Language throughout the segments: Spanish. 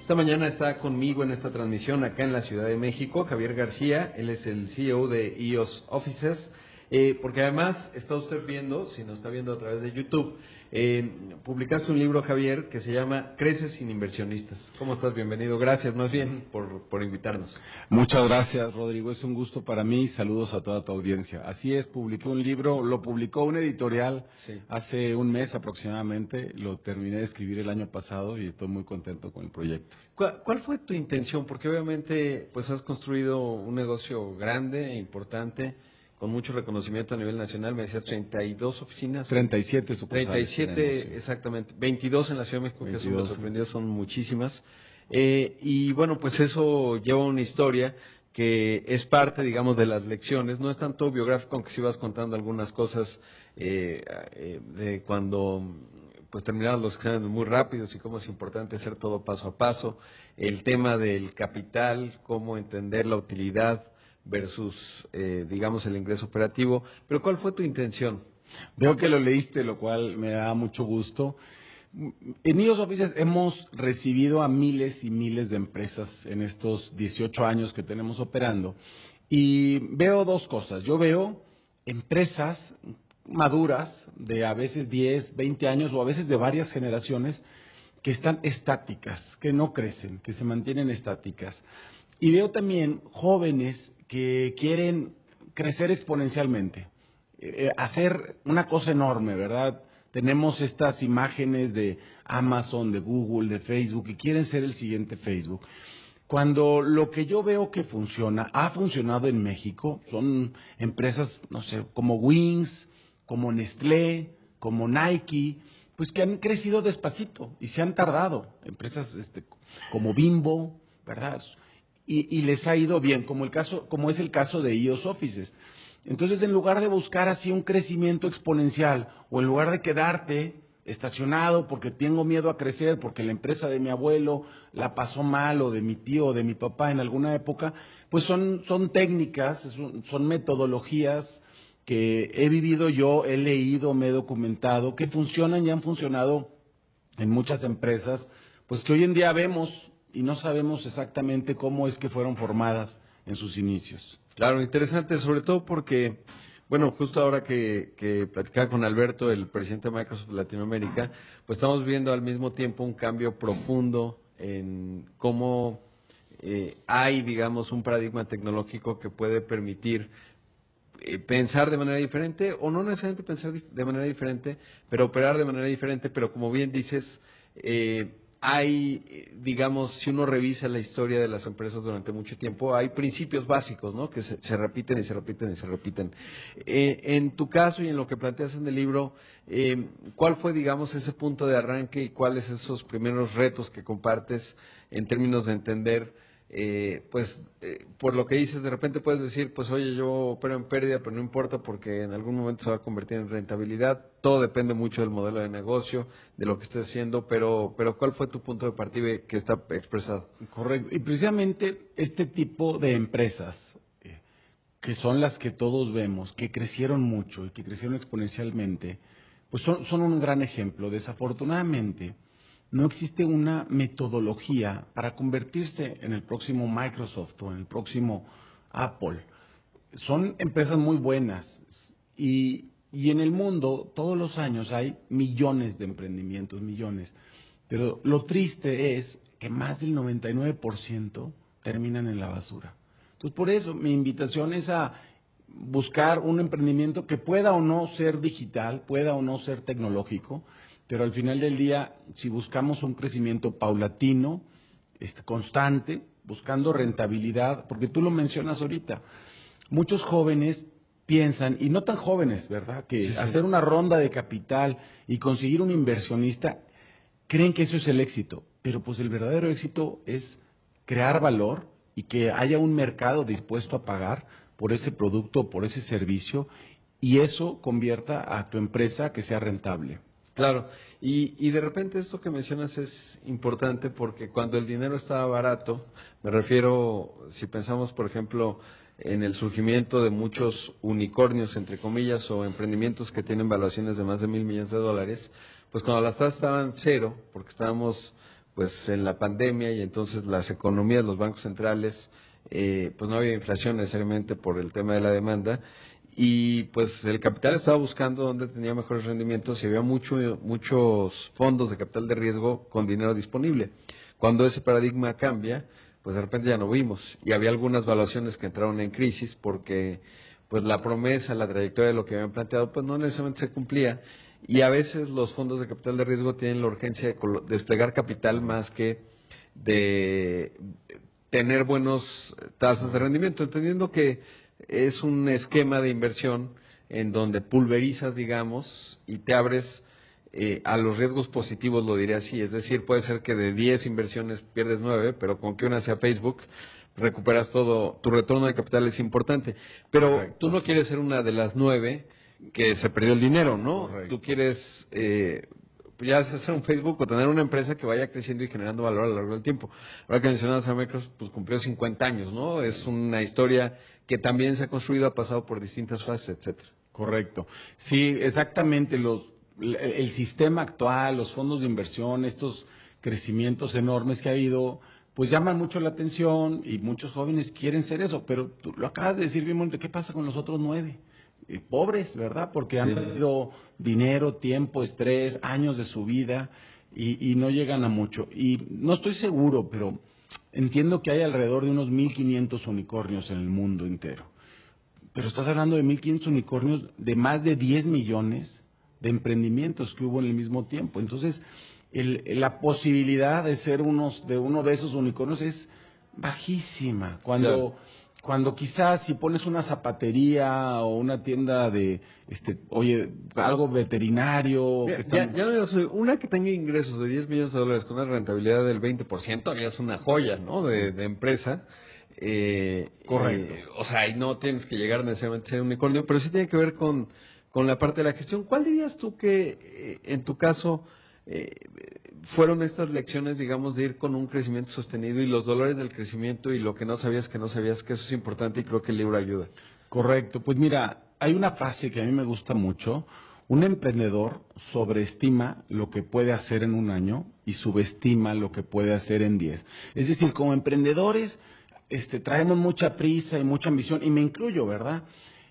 Esta mañana está conmigo en esta transmisión acá en la Ciudad de México, Javier García, él es el CEO de EOS Offices, porque además está usted viendo, si nos está viendo a través de YouTube, publicaste un libro, Javier, que se llama Crece sin inversionistas. ¿Cómo estás? Bienvenido. Gracias más bien por invitarnos. Muchas gracias, Rodrigo. Es un gusto para mí. Saludos a toda tu audiencia. Así es, publiqué un libro, lo publicó una editorial hace un mes aproximadamente. Lo terminé de escribir el año pasado y estoy muy contento con el proyecto. ¿Cuál fue tu intención? Porque obviamente pues has construido un negocio grande e importante, con mucho reconocimiento a nivel nacional. Me decías 32 oficinas. 37 sucursales 37 tenemos, sí. Exactamente. 22 en la Ciudad de México, 22, que eso me sorprendió, son muchísimas. Y bueno, pues eso lleva una historia que es parte, digamos, de las lecciones. No es tanto biográfico, aunque sí vas contando algunas cosas de cuando pues terminaron los exámenes muy rápidos y cómo es importante hacer todo paso a paso. El tema del capital, cómo entender la utilidad versus, digamos, el ingreso operativo. Pero ¿cuál fue tu intención? Veo que lo leíste, lo cual me da mucho gusto. En EOS Offices hemos recibido a miles y miles de empresas en estos 18 años que tenemos operando y veo dos cosas. Yo veo empresas maduras de a veces 10, 20 años o a veces de varias generaciones que están estáticas, que no crecen, que se mantienen estáticas. Y veo también jóvenes que quieren crecer exponencialmente, hacer una cosa enorme, ¿verdad? Tenemos estas imágenes de Amazon, de Google, de Facebook, que quieren ser el siguiente Facebook. Cuando lo que yo veo que funciona, ha funcionado en México, son empresas, no sé, como Wings, como Nestlé, como Nike, pues que han crecido despacito y se han tardado. Empresas como Bimbo, ¿verdad? Y les ha ido bien, como es el caso de EOS Offices. Entonces, en lugar de buscar así un crecimiento exponencial, o en lugar de quedarte estacionado porque tengo miedo a crecer, porque la empresa de mi abuelo la pasó mal, o de mi tío, o de mi papá en alguna época, pues son técnicas, son metodologías que he vivido yo, he leído, me he documentado, que funcionan y han funcionado en muchas empresas, pues que hoy en día vemos y no sabemos exactamente cómo es que fueron formadas en sus inicios. Claro, interesante, sobre todo porque, bueno, justo ahora que platicaba con Alberto, el presidente de Microsoft Latinoamérica, pues estamos viendo al mismo tiempo un cambio profundo en cómo hay, digamos, un paradigma tecnológico que puede permitir pensar de manera diferente, o no necesariamente pensar de manera diferente, pero operar de manera diferente, pero como bien dices, hay, digamos, si uno revisa la historia de las empresas durante mucho tiempo, hay principios básicos, ¿no? Que se repiten y se repiten y se repiten. En tu caso y en lo que planteas en el libro, ¿cuál fue, digamos, ese punto de arranque y cuáles esos primeros retos que compartes en términos de entender? Por lo que dices, de repente puedes decir, pues oye, yo opero en pérdida, pero no importa porque en algún momento se va a convertir en rentabilidad. Todo depende mucho del modelo de negocio, de lo que estés haciendo, pero ¿cuál fue tu punto de partida que está expresado? Correcto. Y precisamente este tipo de empresas, que son las que todos vemos, que crecieron mucho y que crecieron exponencialmente, pues son un gran ejemplo. Desafortunadamente, no existe una metodología para convertirse en el próximo Microsoft o en el próximo Apple. Son empresas muy buenas y en el mundo todos los años hay millones de emprendimientos, millones. Pero lo triste es que más del 99% terminan en la basura. Entonces, por eso mi invitación es a buscar un emprendimiento que pueda o no ser digital, pueda o no ser tecnológico, pero al final del día, si buscamos un crecimiento paulatino, constante, buscando rentabilidad, porque tú lo mencionas ahorita, muchos jóvenes piensan, y no tan jóvenes, ¿verdad?, que hacer una ronda de capital y conseguir un inversionista, creen que eso es el éxito, pero pues el verdadero éxito es crear valor y que haya un mercado dispuesto a pagar por ese producto, por ese servicio, y eso convierta a tu empresa que sea rentable. Claro, y de repente esto que mencionas es importante porque cuando el dinero estaba barato, me refiero, si pensamos, por ejemplo, en el surgimiento de muchos unicornios, entre comillas, o emprendimientos que tienen valuaciones de más de $1,000 millones, pues cuando las tasas estaban cero, porque estábamos pues en la pandemia y entonces las economías, los bancos centrales, pues no había inflación necesariamente por el tema de la demanda y pues el capital estaba buscando dónde tenía mejores rendimientos y había muchos fondos de capital de riesgo con dinero disponible. Cuando ese paradigma cambia, pues de repente ya no vimos y había algunas valuaciones que entraron en crisis porque pues la promesa, la trayectoria de lo que habían planteado, pues no necesariamente se cumplía. Y a veces los fondos de capital de riesgo tienen la urgencia de desplegar capital más que de tener buenos tasas de rendimiento, entendiendo que es un esquema de inversión en donde pulverizas, digamos, y te abres a los riesgos positivos, lo diré así. Es decir, puede ser que de 10 inversiones pierdes 9, pero con que una sea Facebook, recuperas todo. Tu retorno de capital es importante. Pero Correcto, tú no sí. quieres ser una de las 9 que se perdió el dinero, ¿no? Correcto. Tú quieres ya sea hacer un Facebook o tener una empresa que vaya creciendo y generando valor a lo largo del tiempo. Ahora que mencionabas a Microsoft, pues cumplió 50 años, ¿no? Es una historia que también se ha construido, ha pasado por distintas fases, etcétera. Correcto. Sí, exactamente. El sistema actual, los fondos de inversión, estos crecimientos enormes que ha habido, pues llaman mucho la atención y muchos jóvenes quieren ser eso. Pero tú lo acabas de decir bien bonito, ¿qué pasa con los otros 9? Pobres, ¿verdad? Porque han Sí. perdido dinero, tiempo, estrés, años de su vida y no llegan a mucho. Y no estoy seguro, pero entiendo que hay alrededor de unos 1.500 unicornios en el mundo entero. Pero estás hablando de 1.500 unicornios de más de 10 millones de emprendimientos que hubo en el mismo tiempo. Entonces, la posibilidad de ser uno de esos unicornios es bajísima. Claro. Cuando quizás si pones una zapatería o una tienda de, oye, algo veterinario, que están... Ya no digo, una que tenga ingresos de 10 millones de dólares con una rentabilidad del 20%, ya es una joya, ¿no? De empresa. Correcto. O sea, y no tienes que llegar necesariamente a ser un unicornio, pero sí tiene que ver con la parte de la gestión. ¿Cuál dirías tú que, en tu caso, eh, fueron estas lecciones, digamos, de ir con un crecimiento sostenido y los dolores del crecimiento y lo que no sabías, que eso es importante y creo que el libro ayuda? Correcto. Pues mira, hay una frase que a mí me gusta mucho. Un emprendedor sobreestima lo que puede hacer en un año y subestima lo que puede hacer en 10. Es decir, como emprendedores, traemos mucha prisa y mucha ambición, y me incluyo, ¿verdad?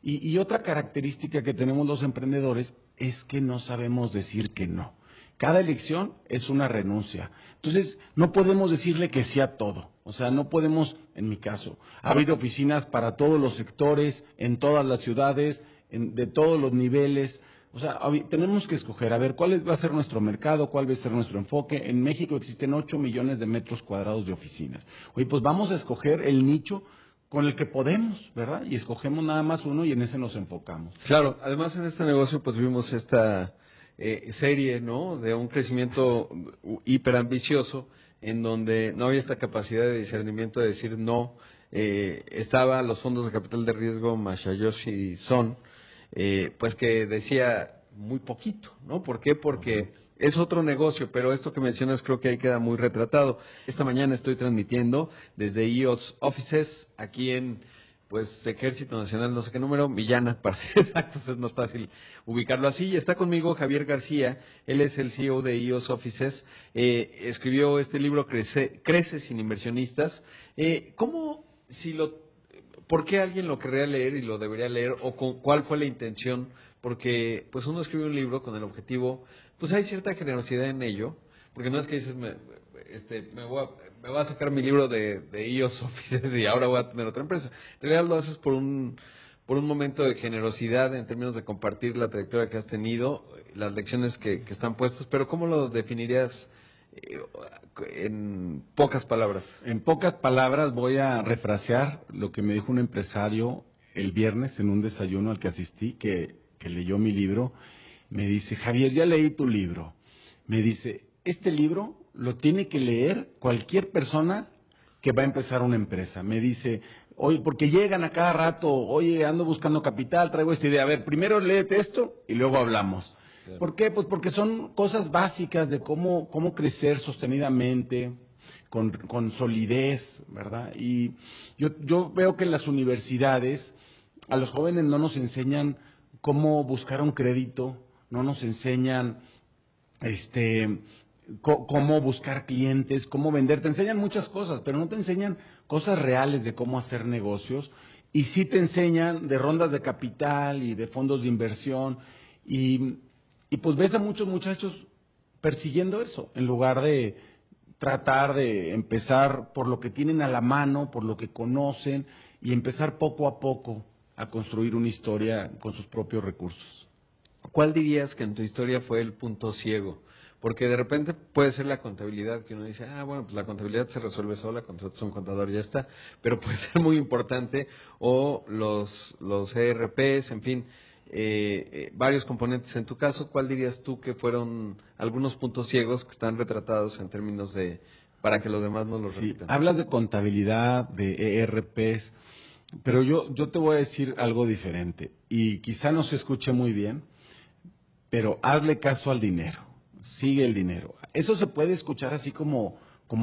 Y otra característica que tenemos los emprendedores es que no sabemos decir que no. Cada elección es una renuncia. Entonces, no podemos decirle que sí a todo. O sea, no podemos, en mi caso, abrir oficinas para todos los sectores, en todas las ciudades, de todos los niveles. O sea, tenemos que escoger, a ver, cuál va a ser nuestro mercado, cuál va a ser nuestro enfoque. En México existen 8 millones de metros cuadrados de oficinas. Oye, pues vamos a escoger el nicho con el que podemos, ¿verdad? Y escogemos nada más uno y en ese nos enfocamos. Claro, además en este negocio pues vimos esta serie, ¿no? De un crecimiento hiperambicioso en donde no había esta capacidad de discernimiento de decir no. Estaba los fondos de capital de riesgo Masayoshi Son, pues que decía muy poquito, ¿no? ¿Por qué? Porque es otro negocio, pero esto que mencionas creo que ahí queda muy retratado. Esta mañana estoy transmitiendo desde IOS Offices aquí en pues Ejército Nacional, no sé qué número, Millana, para ser exactos, es más fácil ubicarlo así. Y está conmigo Javier García, él es el CEO de IOS Offices, escribió este libro Crece sin inversionistas. ¿Cómo, si lo, por qué alguien lo querría leer y lo debería leer, o cuál fue la intención? Porque pues uno escribe un libro con el objetivo, pues hay cierta generosidad en ello, porque no es que dices, me voy a sacar mi libro de IOS Offices y ahora voy a tener otra empresa. En realidad lo haces por un momento de generosidad en términos de compartir la trayectoria que has tenido, las lecciones que están puestas, pero ¿cómo lo definirías eh, en pocas palabras? En pocas palabras voy a refrasear lo que me dijo un empresario el viernes en un desayuno al que asistí, que leyó mi libro. Me dice, Javier, ya leí tu libro. Me dice, este libro lo tiene que leer cualquier persona que va a empezar una empresa. Me dice, oye, porque llegan a cada rato, oye, ando buscando capital, traigo esta idea. A ver, primero léete esto y luego hablamos. Claro. ¿Por qué? Pues porque son cosas básicas de cómo crecer sostenidamente, con solidez, ¿verdad? Y yo veo que en las universidades a los jóvenes no nos enseñan cómo buscar un crédito, no nos enseñan cómo buscar clientes, cómo vender. Te enseñan muchas cosas, pero no te enseñan cosas reales de cómo hacer negocios. Y sí te enseñan de rondas de capital y de fondos de inversión. Y, y pues ves a muchos muchachos persiguiendo eso, en lugar de tratar de empezar por lo que tienen a la mano, por lo que conocen, y empezar poco a poco a construir una historia con sus propios recursos. ¿Cuál dirías que en tu historia fue el punto ciego? Porque de repente puede ser la contabilidad, que uno dice, ah, bueno, pues la contabilidad se resuelve sola, contratas a un contador y ya está, pero puede ser muy importante, o los ERPs, en fin, varios componentes. En tu caso, ¿cuál dirías tú que fueron algunos puntos ciegos que están retratados en términos de, para que los demás no los Sí, repitan? hablas de contabilidad, de ERPs, pero yo te voy a decir algo diferente y quizá no se escuche muy bien, pero hazle caso al dinero, sigue el dinero. Eso se puede escuchar así como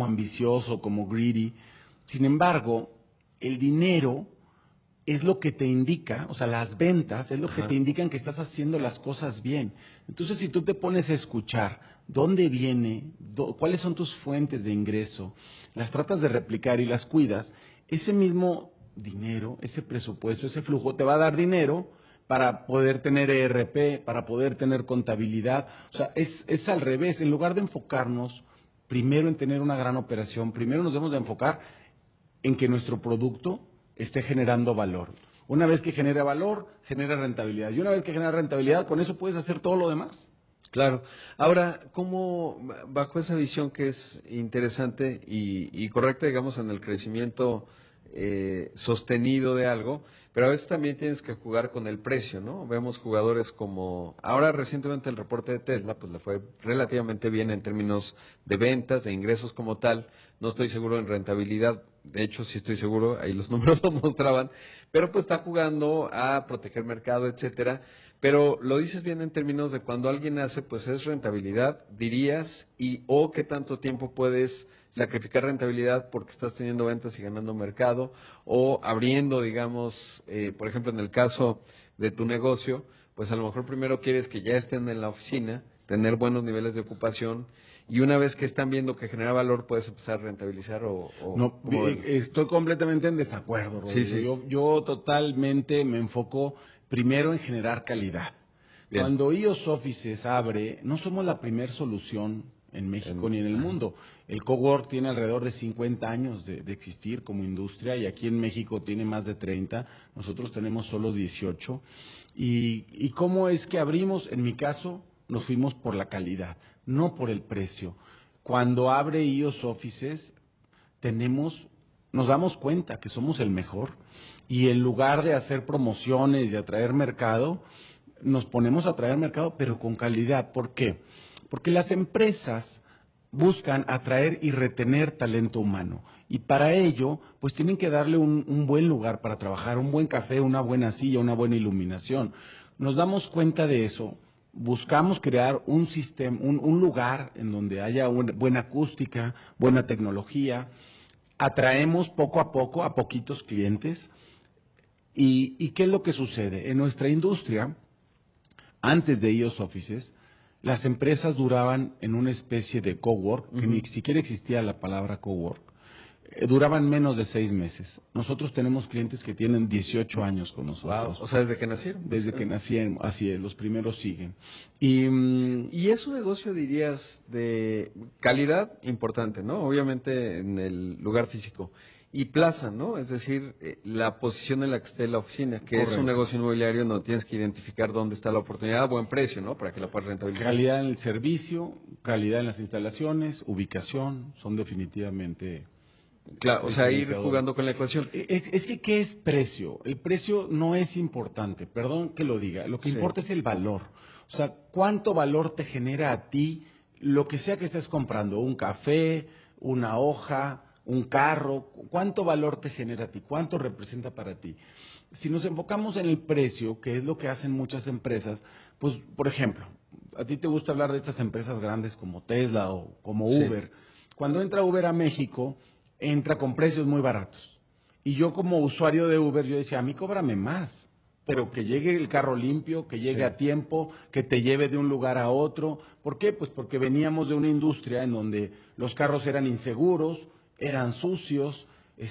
ambicioso, como greedy. Sin embargo, el dinero es lo que te indica, o sea, las ventas es lo que te Ajá. indican que estás haciendo las cosas bien. Entonces, si tú te pones a escuchar dónde viene, cuáles son tus fuentes de ingreso, las tratas de replicar y las cuidas, ese mismo dinero, ese presupuesto, ese flujo te va a dar dinero para poder tener ERP, para poder tener contabilidad. O sea, es al revés. En lugar de enfocarnos primero en tener una gran operación, primero nos debemos de enfocar en que nuestro producto esté generando valor. Una vez que genera valor, genera rentabilidad. Y una vez que genera rentabilidad, con eso puedes hacer todo lo demás. Claro. Ahora, ¿cómo, bajo esa visión que es interesante y correcta, digamos, en el crecimiento sostenido de algo, pero a veces también tienes que jugar con el precio, ¿no? Vemos jugadores como, ahora recientemente el reporte de Tesla, pues le fue relativamente bien en términos de ventas, de ingresos como tal. No estoy seguro en rentabilidad, de hecho sí estoy seguro, ahí los números lo mostraban, pero pues está jugando a proteger mercado, etcétera. Pero lo dices bien en términos de cuando alguien hace, pues es rentabilidad, dirías, y o qué tanto tiempo puedes sacrificar rentabilidad porque estás teniendo ventas y ganando mercado, o abriendo, digamos, por ejemplo, en el caso de tu negocio, pues a lo mejor primero quieres que ya estén en la oficina, tener buenos niveles de ocupación, y una vez que están viendo que genera valor, puedes empezar a rentabilizar o No, cómo verlo. estoy completamente en desacuerdo, Sí, Rodrigo. sí, Yo totalmente me enfoco primero en generar calidad. bien. Cuando IOS Offices abre, no somos la primera solución en México ni en el Ajá. mundo. El cowork tiene alrededor de 50 años de existir como industria y aquí en México tiene más de 30. Nosotros tenemos solo 18. ¿Y cómo es que abrimos? En mi caso, nos fuimos por la calidad, no por el precio. Cuando abre IOS Offices, tenemos, nos damos cuenta que somos el mejor y en lugar de hacer promociones y atraer mercado, nos ponemos a traer mercado, pero con calidad. ¿Por qué? Porque las empresas buscan atraer y retener talento humano. Y para ello, pues tienen que darle un buen lugar para trabajar, un buen café, una buena silla, una buena iluminación. Nos damos cuenta de eso. Buscamos crear un sistema, un lugar en donde haya una buena acústica, buena tecnología. Atraemos poco a poquitos clientes. ¿Y qué es lo que sucede? En nuestra industria, antes de IOS Offices, las empresas duraban en una especie de cowork, que ni Ujú. siquiera existía la palabra cowork, duraban menos de 6 meses. Nosotros tenemos clientes que tienen 18 años con Wow, nosotros, o sea, desde que nacieron, desde que básicamente. nacieron, así es, los primeros siguen. Y Y es un negocio, dirías, de calidad importante, ¿no? Obviamente en el lugar físico. Y plaza, ¿no? Es decir, la posición en la que esté la oficina, que es un correcto. negocio inmobiliario, no tienes que identificar dónde está la oportunidad a buen precio, ¿no? Para que la puedas rentabilizar. Calidad en el servicio, calidad en las instalaciones, ubicación, son definitivamente Claro, o sea, ir diferenciadores. jugando con la ecuación. Es que, ¿qué es precio? El precio no es importante, perdón que lo diga, lo que Sí. importa es el valor. O sea, ¿cuánto valor te genera a ti lo que sea que estés comprando? Un café, una hoja, un carro, ¿cuánto valor te genera a ti? ¿Cuánto representa para ti? Si nos enfocamos en el precio, que es lo que hacen muchas empresas, pues, por ejemplo, a ti te gusta hablar de estas empresas grandes como Tesla o como Sí. Uber. Cuando entra Uber a México, entra con precios muy baratos. Y yo como usuario de Uber, yo decía, a mí cóbrame más. pero que llegue el carro limpio, que llegue Sí. a tiempo, que te lleve de un lugar a otro. ¿Por qué? Pues porque veníamos de una industria en donde los carros eran inseguros, eran sucios,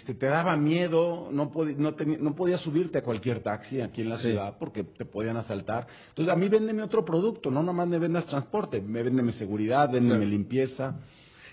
te daba miedo, no podías subirte a cualquier taxi aquí en la Sí. ciudad porque te podían asaltar. Entonces, a mí véndeme otro producto, no nomás me vendas transporte, me véndeme seguridad, véndeme Claro. limpieza.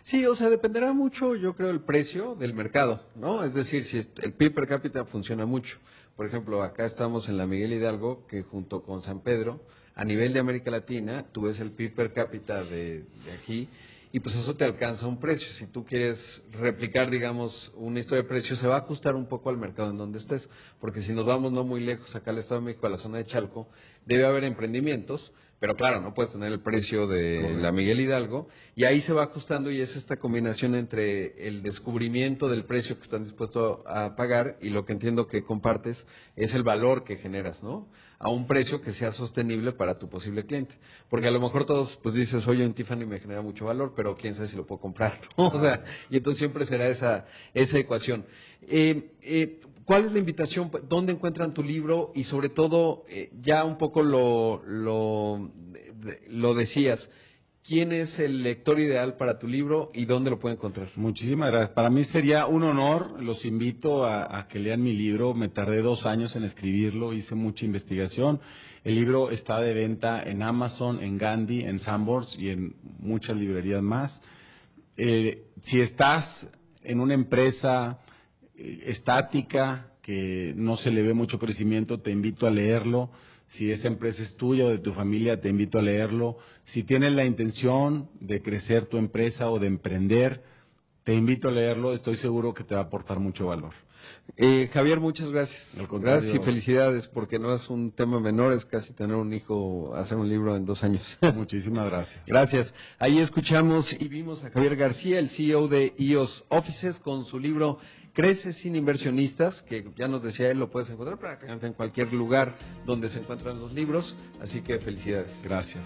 Sí, o sea, dependerá mucho, yo creo, el precio del mercado, ¿no? Es decir, si el PIB per cápita funciona mucho. Por ejemplo, acá estamos en la Miguel Hidalgo, que junto con San Pedro, a nivel de América Latina, tú ves el PIB per cápita de aquí, y pues eso te alcanza un precio. Si tú quieres replicar, digamos, una historia de precios, se va a ajustar un poco al mercado en donde estés, porque si nos vamos no muy lejos, acá al Estado de México, a la zona de Chalco, debe haber emprendimientos, pero claro, no puedes tener el precio de Correcto. la Miguel Hidalgo, y ahí se va ajustando y es esta combinación entre el descubrimiento del precio que están dispuestos a pagar y lo que entiendo que compartes es el valor que generas, ¿no? A un precio que sea sostenible para tu posible cliente. Porque a lo mejor todos, pues dices, oye, un Tiffany me genera mucho valor, pero quién sabe si lo puedo comprar, ¿no? O sea, y entonces siempre será esa ecuación. ¿Cuál es la invitación? ¿Dónde encuentran tu libro? Y sobre todo, ya un poco lo decías, ¿quién es el lector ideal para tu libro y dónde lo puede encontrar? Muchísimas gracias. Para mí sería un honor. Los invito a que lean mi libro. Me tardé 2 años en escribirlo, hice mucha investigación. El libro está de venta en Amazon, en Gandhi, en Sanborns y en muchas librerías más. Si estás en una empresa estática que no se le ve mucho crecimiento, te invito a leerlo. Si esa empresa es tuya o de tu familia, te invito a leerlo. Si tienes la intención de crecer tu empresa o de emprender, te invito a leerlo. Estoy seguro que te va a aportar mucho valor. Javier, muchas gracias. Al contrario. Gracias y felicidades, porque no es un tema menor, es casi tener un hijo, hacer un libro en 2 años. Muchísimas gracias. Gracias. Ahí escuchamos y vimos a Javier García, el CEO de EOS Offices, con su libro Crece sin inversionistas, que ya nos decía él, lo puedes encontrar prácticamente en cualquier lugar donde se encuentran los libros. Así que felicidades. Gracias.